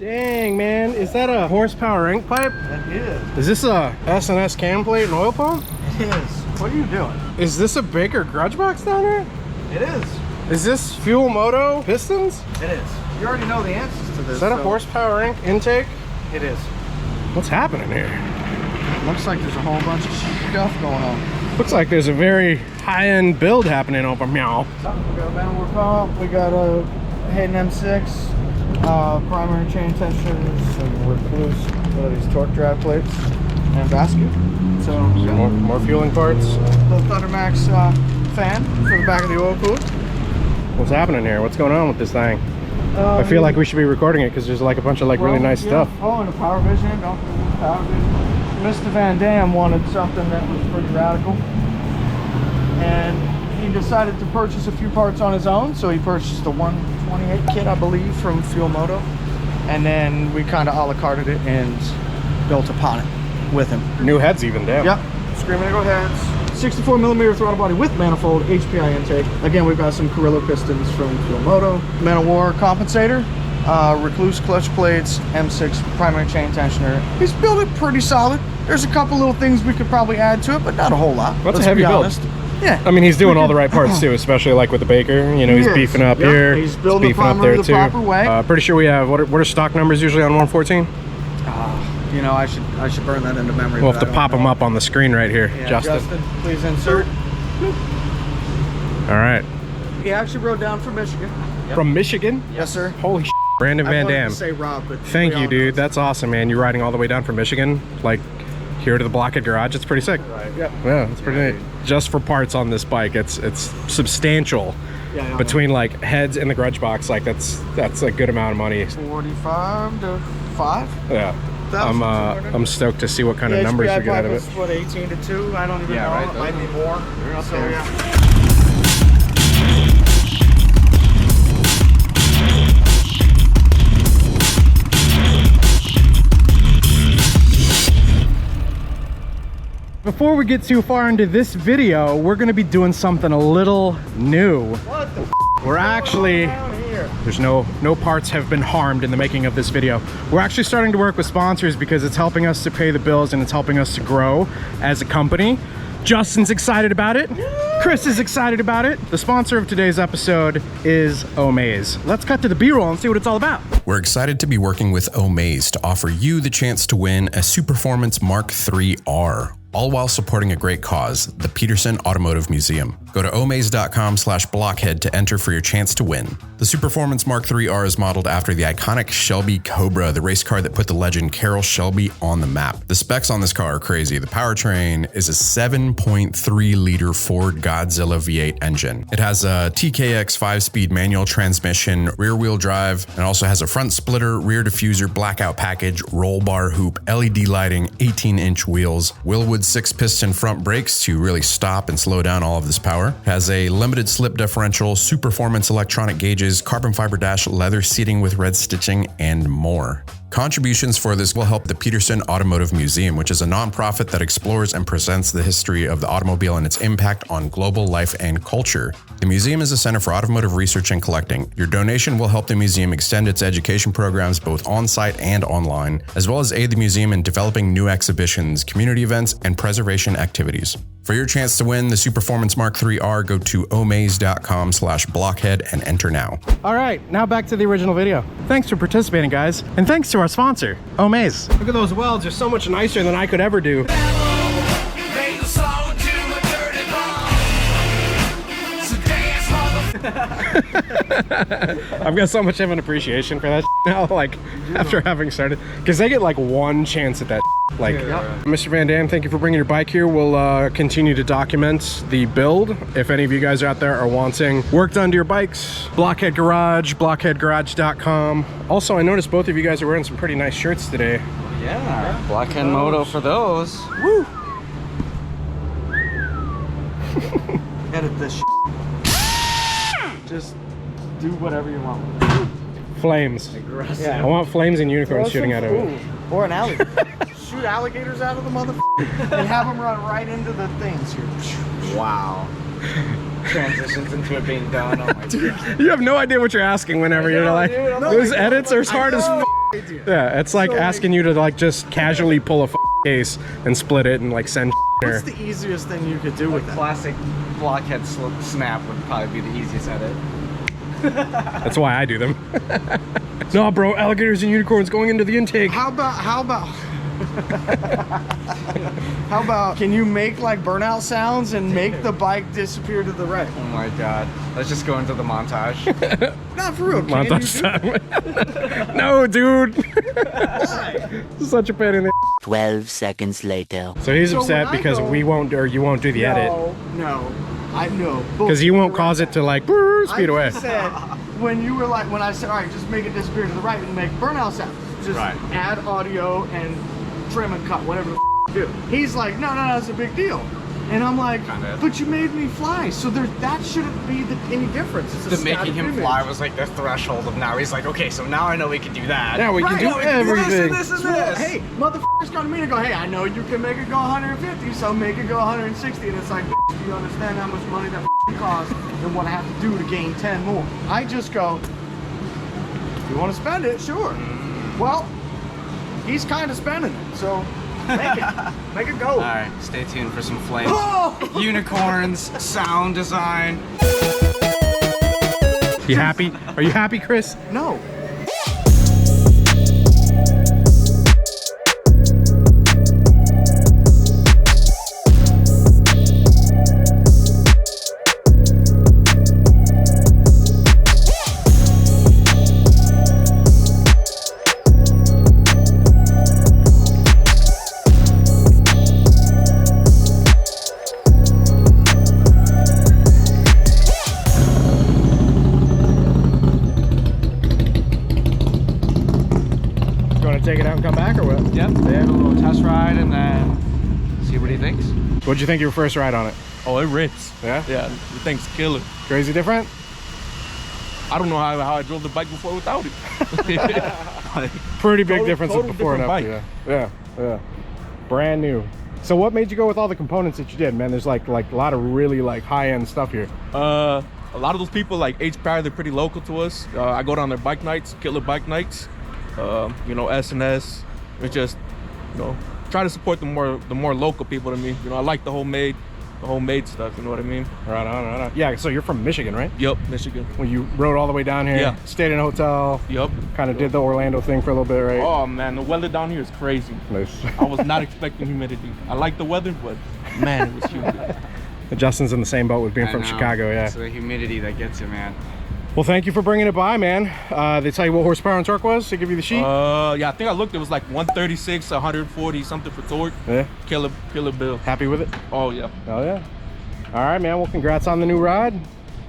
Dang, man. Is that a horsepower ink pipe? That is. Is this a S&S cam plate and oil pump? It is. What are you doing? Is this a Baker grudge box down here? It is. Is this fuel moto pistons? It is. You already know the answers to this. Is that a horsepower ink intake? It is. What's happening here? Looks like there's a whole bunch of stuff going on. Looks like there's a very high-end build happening over meow. We got a downward pump. We got a Hayden M6, primary chain tensioners, some recluse, these torque drive plates, and basket. So More fueling parts. The Thundermax fan for the back of the oil cooler. What's happening here? What's going on with this thing? I feel like we should be recording it because there's like a bunch of like really nice stuff. Oh, and a power vision. Don't forget the power vision. Mr. Van Dam wanted something that was pretty radical, and he decided to purchase a few parts on his own. So he purchased the 128 kit, I believe, from Fuel Moto, and then we kind of a la carted it and built upon it with him. New heads even, damn. Yep, screaming eagle heads. 64mm throttle body with manifold, HPI intake. Again, we've got some Carrillo pistons from Fuel Moto, Man of War compensator, recluse clutch plates, M6 primary chain tensioner. He's built it pretty solid. There's a couple little things we could probably add to it, but not a whole lot. That's a heavy build. Yeah. I mean, he's doing all the right parts too, especially like with the Baker. You know, he's beefing up here. He's building the primary the proper way. Pretty sure we have, what are stock numbers usually on 114? You know, I should burn that into memory. We'll have to pop them up on the screen right here, yeah, Justin. Please insert. All right. He actually rode down from Michigan. Yep. From Michigan? Yes, sir. Holy shit, Brandon Van Dam. I wanted to say Rob, but thank you, dude. That's awesome, man. You're riding all the way down from Michigan, like here to the Blockhead garage. It's pretty sick. Right. Yep. Yeah, it's pretty neat. Just for parts on this bike, it's substantial. Yeah, between like heads and the grudge box, like that's a good amount of money. 45 to 5. Yeah. I'm stoked to see what kind of numbers we get out of it. What, 18 to 2? I don't even know. Right, it might be more. So, yeah. Before we get too far into this video, we're gonna be doing something a little new. What the f? We're actually, there's no parts have been harmed in the making of this video. We're actually starting to work with sponsors because it's helping us to pay the bills and it's helping us to grow as a company. Justin's excited about it. Chris is excited about it. The sponsor of today's episode is Omaze. Let's cut to the B-roll and see what it's all about. We're excited to be working with Omaze to offer you the chance to win a Superformance Mark III-R. All while supporting a great cause, the Peterson Automotive Museum. Go to omaze.com/blockhead to enter for your chance to win. The Superformance Mark III-R is modeled after the iconic Shelby Cobra, the race car that put the legend Carroll Shelby on the map. The specs on this car are crazy. The powertrain is a 7.3-liter Ford Goldzilla V8 engine. It has a TKX 5-speed manual transmission, rear-wheel drive, and also has a front splitter, rear diffuser, blackout package, roll bar hoop, LED lighting, 18-inch wheels, Willwood 6-piston front brakes to really stop and slow down all of this power. Has a limited slip differential, Superformance electronic gauges, carbon fiber dash, leather seating with red stitching, and more. Contributions for this will help the Peterson Automotive Museum, which is a nonprofit that explores and presents the history of the automobile and its impact on global life and culture. The museum is a center for automotive research and collecting. Your donation will help the museum extend its education programs both on-site and online, as well as aid the museum in developing new exhibitions, community events, and preservation activities. For your chance to win the Superformance Mark III-R, go to omaze.com/blockhead and enter now. All right, now back to the original video. Thanks for participating, guys. And thanks to our sponsor, Omaze. Look at those welds, they're so much nicer than I could ever do. I've got so much of an appreciation for that now, like after having started, because they get like one chance at that. Like, Mr. Van Dam, thank you for bringing your bike here. We'll continue to document the build. If any of you guys out there are wanting work done to your bikes, Blockhead Garage, blockheadgarage.com. Also, I noticed both of you guys are wearing some pretty nice shirts today. Yeah, Blockhead Moto for those. Woo! Edit this shit. Just do whatever you want. Flames. Aggressive. Yeah. I want flames and unicorns shooting out of it. Or an alligator. Shoot alligators out of the motherfucker and have them run right into the things here. Wow. transitions into it being done. Oh my god. You have no idea what you're asking whenever you're like, those edits are as hard as f. Yeah, it's like asking you to like just casually pull a case and split it and like send her. What's the easiest thing you could do with that? Classic blockhead snap would probably be the easiest edit. That's why I do them. No, bro, alligators and unicorns going into the intake. How about how about can you make like burnout sounds and make the bike disappear to the right? Oh my god. Let's just go into the montage. Not for real. Montage time. No, dude. Such a pain in the 12 seconds later. So he's So upset when I because go- we won't, or you won't do the edit. No, I know. Because you won't cause it to like speed away. I said when you were like when I said all right, just make it disappear to the right and make burnout sounds. Just add audio and trim and cut whatever the you do. He's like, no, it's a big deal. And I'm like, but you made me fly, so that shouldn't be any difference. It's a The making him image. fly was like the threshold of now. He's like, okay, so now I know we can do that. Now we can do everything. This and Well, this. hey, motherfuckers come to me and go, hey, I know you can make it go 150, so make it go 160. And it's like, do you understand how much money that costs and what I have to do to gain 10 more? I just go, if you want to spend it, sure. Well, he's kind of spending it, so make it go. All right, stay tuned for some flames. Oh! Unicorns, sound design. You happy? Are you happy, Chris? No. Take it out and come back or what? Yep. Yeah, a little test ride and then see what he thinks. What'd you think of your first ride on it? Oh, it rips. Yeah? Yeah, the thing's killer. Crazy different? I don't know how I drove the bike before without it. Like, Pretty big total- difference total with before and different after. Yeah. Yeah. Brand new. So what made you go with all the components that you did, man? There's like a lot of really like high-end stuff here. a lot of those people like HPR, they're pretty local to us. I go down their bike nights, killer bike nights. You know, S&S. It's just, you know, try to support the more local people to me. You know, I like the homemade stuff. You know what I mean? Right on. Yeah. So you're from Michigan, right? Yep, Michigan. Well, you rode all the way down here. Yeah. Stayed in a hotel. Yep. Kind of did the Orlando thing for a little bit, right? Oh man, the weather down here is crazy. Nice. I was not expecting humidity. I like the weather, but man, it was humid. Justin's in the same boat with being I from know. Chicago, yeah. It's the humidity that gets you, man. Well, thank you for bringing it by, man. They tell you what horsepower and torque was? They give you the sheet? Yeah, I think I looked. It was like 136, 140 something for torque. Yeah. Killer bill. Happy with it? Oh yeah. Oh, yeah. All right, man. Well, congrats on the new ride.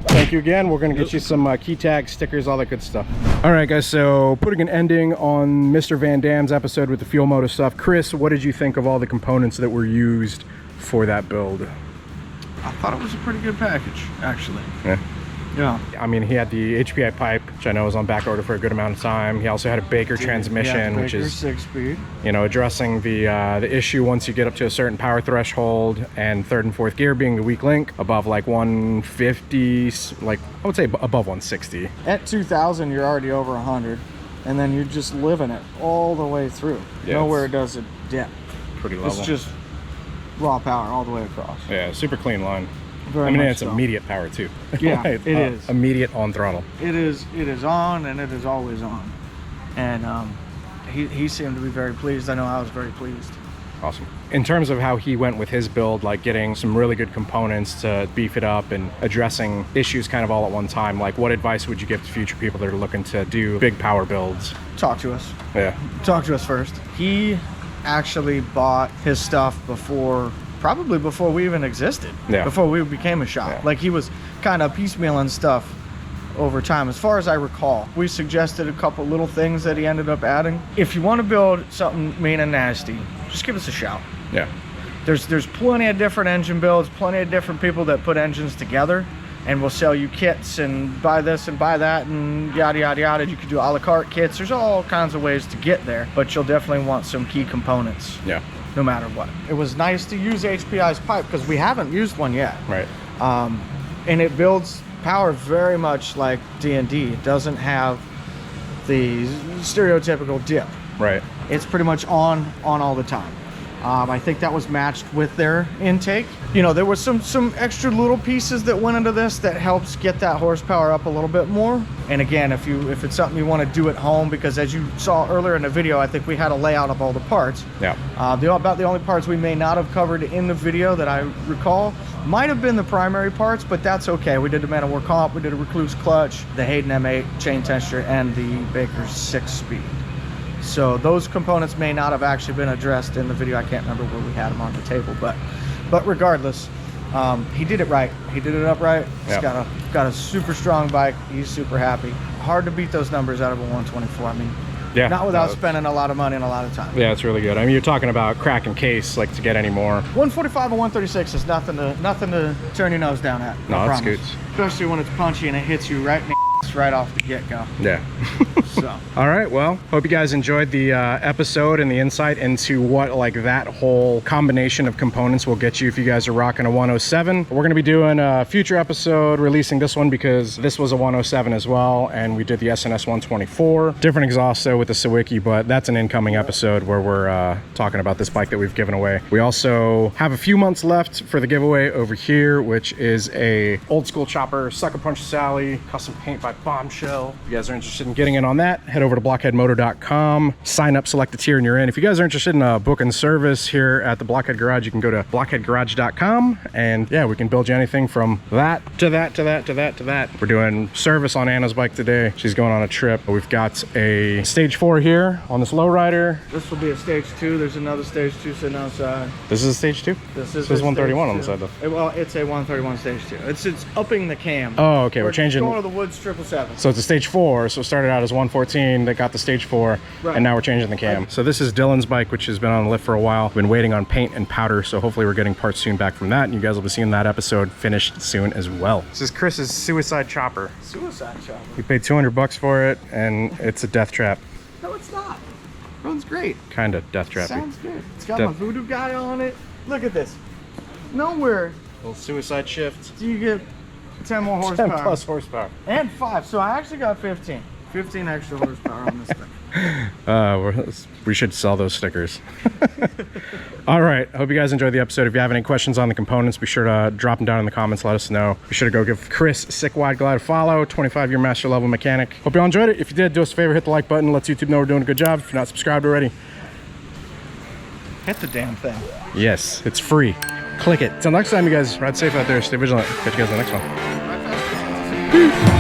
Thank you again. We're going to get you some key tags, stickers, all that good stuff. All right, guys. So putting an ending on Mr. Van Dam's episode with the Fuel Moto stuff. Chris, what did you think of all the components that were used for that build? I thought it was a pretty good package, actually. Yeah. Yeah. I mean, he had the HPI pipe, which I know was on back order for a good amount of time. He also had a Baker transmission, which is, 6-speed. you know, addressing the issue once you get up to a certain power threshold, and third and fourth gear being the weak link above like 150, like I would say above 160. At 2,000, you're already over 100, and then you're just living it all the way through. Yeah, Nowhere it's does it dip. Pretty level. It's just raw power all the way across. Yeah, super clean line. Very I mean, much it's so. immediate power too. Yeah, Like, it is. Immediate on throttle. It is on, and it is always on. And he seemed to be very pleased. I know I was very pleased. Awesome. In terms of how he went with his build, like getting some really good components to beef it up and addressing issues kind of all at one time, like what advice would you give to future people that are looking to do big power builds? Talk to us. Yeah. Talk to us first. He actually bought his stuff probably before we even existed. Yeah. Before we became a shop. Yeah. Like he was kind of piecemealing stuff over time. As far as I recall, we suggested a couple little things that he ended up adding. If you want to build something mean and nasty, just give us a shout. Yeah. There's plenty of different engine builds, plenty of different people that put engines together, and will sell you kits and buy this and buy that and yada yada yada. You could do a la carte kits. There's all kinds of ways to get there, but you'll definitely want some key components. Yeah. No matter what. It was nice to use HPI's pipe because we haven't used one yet. Right. and it builds power very much like D&D. It doesn't have the stereotypical dip. Right. It's pretty much on all the time. I think that was matched with their intake. You know, there was some extra little pieces that went into this that helps get that horsepower up a little bit more. And again, if it's something you want to do at home, because as you saw earlier in the video, I think we had a layout of all the parts. Yeah. About the only parts we may not have covered in the video that I recall might have been the primary parts, but that's okay. We did the Man of War comp, we did a Recluse clutch, the Hayden M8 chain tensioner, and the Baker's 6-speed. So those components may not have actually been addressed in the video. I can't remember where we had them on the table, but regardless, he did it right. He did it upright. He's got a super strong bike. He's super happy. Hard to beat those numbers out of a 124. I mean, not without spending a lot of money and a lot of time. Yeah, it's really good. I mean, you're talking about cracking case, like to get any more. 145 and 136 is nothing to turn your nose down at. No, I it's good. Especially when it's punchy and it hits you right in the ass right off the get-go. Yeah. So. All right, well, hope you guys enjoyed the episode and the insight into what like that whole combination of components will get you if you guys are rocking a 107. We're going to be doing a future episode releasing this one because this was a 107 as well, and we did the SNS 124. Different exhaust though with the Sawicki, but that's an incoming episode where we're talking about this bike that we've given away. We also have a few months left for the giveaway over here, which is a old school chopper Sucker Punch Sally custom paint by Bombshell. If you guys are interested in getting in on that, head over to blockheadmoto.com, sign up, select a tier, and you're in. If you guys are interested in a book and service here at the Blockhead Garage, you can go to blockheadgarage.com, and yeah, we can build you anything from that to that to that to that to that. We're doing service on Anna's bike today. She's going on a trip. We've got a stage 4 here on this lowrider. This will be a stage 2. There's another stage 2 sitting outside. This is a stage 2? This is 131 on the side though. Well, it's a 131 stage 2. It's upping the cam. Oh, okay. We're changing. Going to the Woods 777. So it's a stage 4. So it started out as 114. They got the stage 4, right, and now we're changing the cam. So this is Dylan's bike, which has been on the lift for a while. Been waiting on paint and powder, so hopefully we're getting parts soon back from that, and you guys will be seeing that episode finished soon as well. This is Chris's suicide chopper. Suicide chopper. We paid $200 for it, and it's a death trap. No, it's not. Runs great. Kind of death trap. Sounds good. It's got my voodoo guy on it. Look at this. Nowhere. Little suicide shift. Do you get 10 more horsepower? 10 plus horsepower. And 5. So I actually got 15. 15 extra horsepower on this thing. We should sell those stickers. All right, I hope you guys enjoyed the episode. If you have any questions on the components, be sure to drop them down in the comments. Let us know. Be sure to go give Chris Sick Wide Glide a follow. 25-year master level mechanic. Hope you all enjoyed it. If you did, do us a favor, hit the like button. Let YouTube know we're doing a good job. If you're not subscribed already, hit the damn thing. Yes, it's free. Click it. Until next time, you guys, ride safe out there. Stay vigilant. Catch you guys in the next one.